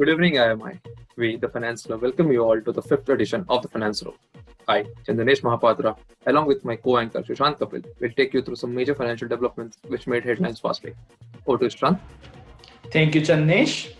Good evening, IMI. We, the Finance Club, welcome you all to the fifth edition of the Finance Room. I, Chandanesh Mahapatra, along with my co-anchor Sushant Kapil, will take you through some major financial developments which made headlines last week. Over to Sushant. Thank you, Chandesh.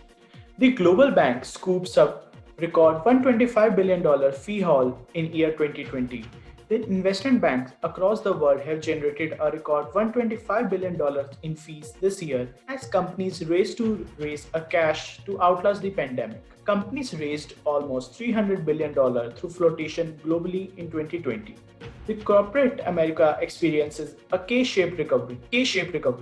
The global bank scoops up record $125 billion fee haul in year 2020. The investment banks across the world have generated a record $125 billion in fees this year as companies race to raise a cash to outlast the pandemic. Companies raised almost $300 billion through flotation globally in 2020. The corporate America experiences a K-shaped recovery.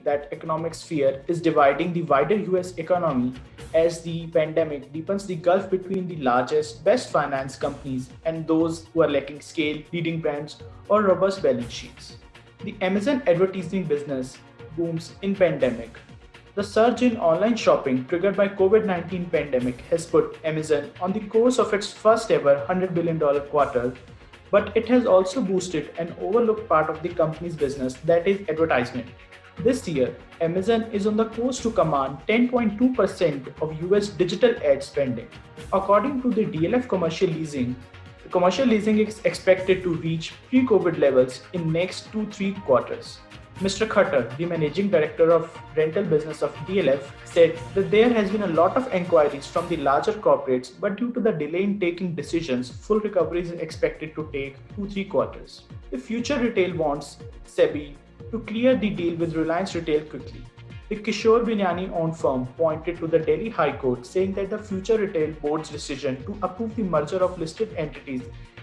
That economic sphere is dividing the wider US economy as the pandemic deepens the gulf between the largest, best financed companies and those who are lacking scale, leading brands, or robust balance sheets. The Amazon advertising business booms in pandemic. The surge in online shopping triggered by COVID-19 pandemic has put Amazon on the course of its first ever $100 billion quarter, but it has also boosted an overlooked part of the company's business, that is advertisement. This year, Amazon is on the course to command 10.2% of US digital ad spending. According to the DLF commercial leasing, the commercial leasing is expected to reach pre-COVID levels in next 2-3 quarters. Mr. Khatter, the managing director of rental business of DLF, said that there has been a lot of inquiries from the larger corporates, but due to the delay in taking decisions, full recovery is expected to take 2-3 quarters. The Future Retail wants SEBI to clear the deal with Reliance Retail quickly. The Kishore Binyani-owned firm pointed to the Delhi High Court saying that the Future Retail Board's decision to approve the merger of listed entities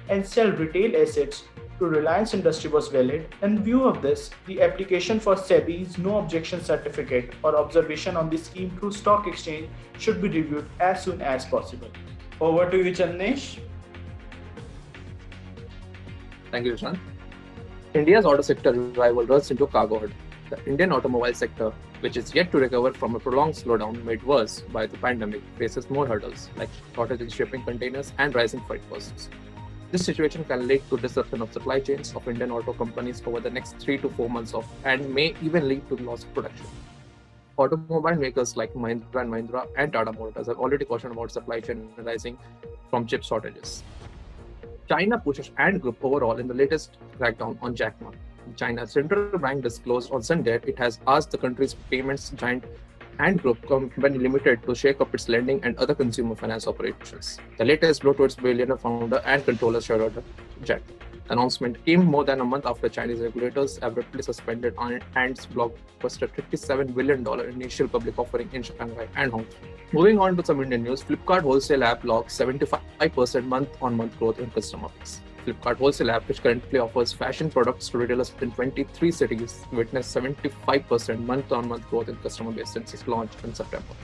and sell retail assets to Reliance Industry was valid. In view of this, the application for SEBI's no objection certificate or observation on the scheme through stock exchange should be reviewed as soon as possible. Over to you, Chandesh. Thank you, Sushant. India's auto sector revival runs into cargo herd. The Indian automobile sector, which is yet to recover from a prolonged slowdown made worse by the pandemic, faces more hurdles like shortage in shipping containers and rising freight costs. This situation can lead to disruption of supply chains of Indian auto companies over the next 3 to 4 months and may even lead to loss of production. Automobile makers like Mahindra and Tata Motors have already cautioned about supply chain arising from chip shortages. China pushes Ant Group overall in the latest crackdown on Jack Ma. China's central bank disclosed on Sunday it has asked the country's payments giant Ant Group Company Limited to shake up its lending and other consumer finance operations. The latest blow towards billionaire founder and controller shareholder Jack. The announcement came more than a month after Chinese regulators abruptly suspended Ant's blockbuster $57 billion initial public offering in Shanghai and Hong Kong. Moving on to some Indian news, Flipkart Wholesale app logged 75% month-on-month growth in customer base. Flipkart Wholesale app, which currently offers fashion products to retailers in 23 cities, witnessed 75% month-on-month growth in customer base since its launch in September.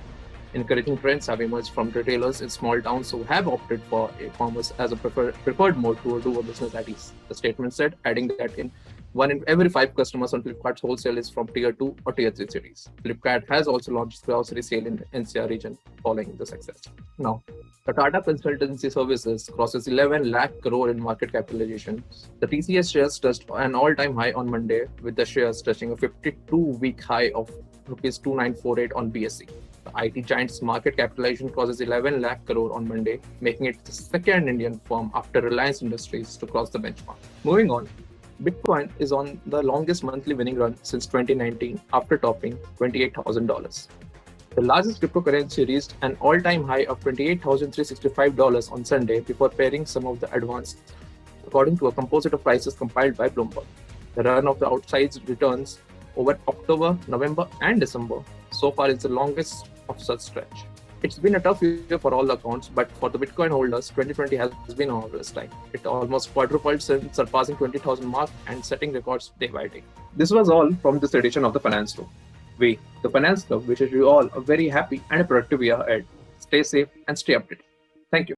Encouraging trends have emerged from retailers in small towns who have opted for e-commerce as a preferred mode to do a business at ease. The statement said, adding that one in every 5 customers on Flipkart's wholesale is from Tier 2 or Tier 3 cities. Flipkart has also launched grocery sale in the NCR region following the success. Now, the Tata Consultancy Services crosses 11 lakh crore in market capitalization. The TCS shares touched an all-time high on Monday, with the shares touching a 52-week high of Rs 2948 on BSE. The IT giant's market capitalization crosses 11 lakh crore on Monday, making it the second Indian firm after Reliance Industries to cross the benchmark. Moving on, Bitcoin is on the longest monthly winning run since 2019 after topping $28,000. The largest cryptocurrency reached an all-time high of $28,365 on Sunday before pairing some of the advanced, according to a composite of prices compiled by Bloomberg. The run of the outsized returns over October, November, and December so far is the longest of such stretch. It's been a tough year for all the accounts, but for the Bitcoin holders, 2020 has been a marvelous time. It almost quadrupled since surpassing 20,000 mark and setting records day by day. This was all from this edition of the Finance Room. We, the Finance Club, wishes you all a very happy and a productive year ahead. Stay safe and stay updated. Thank you.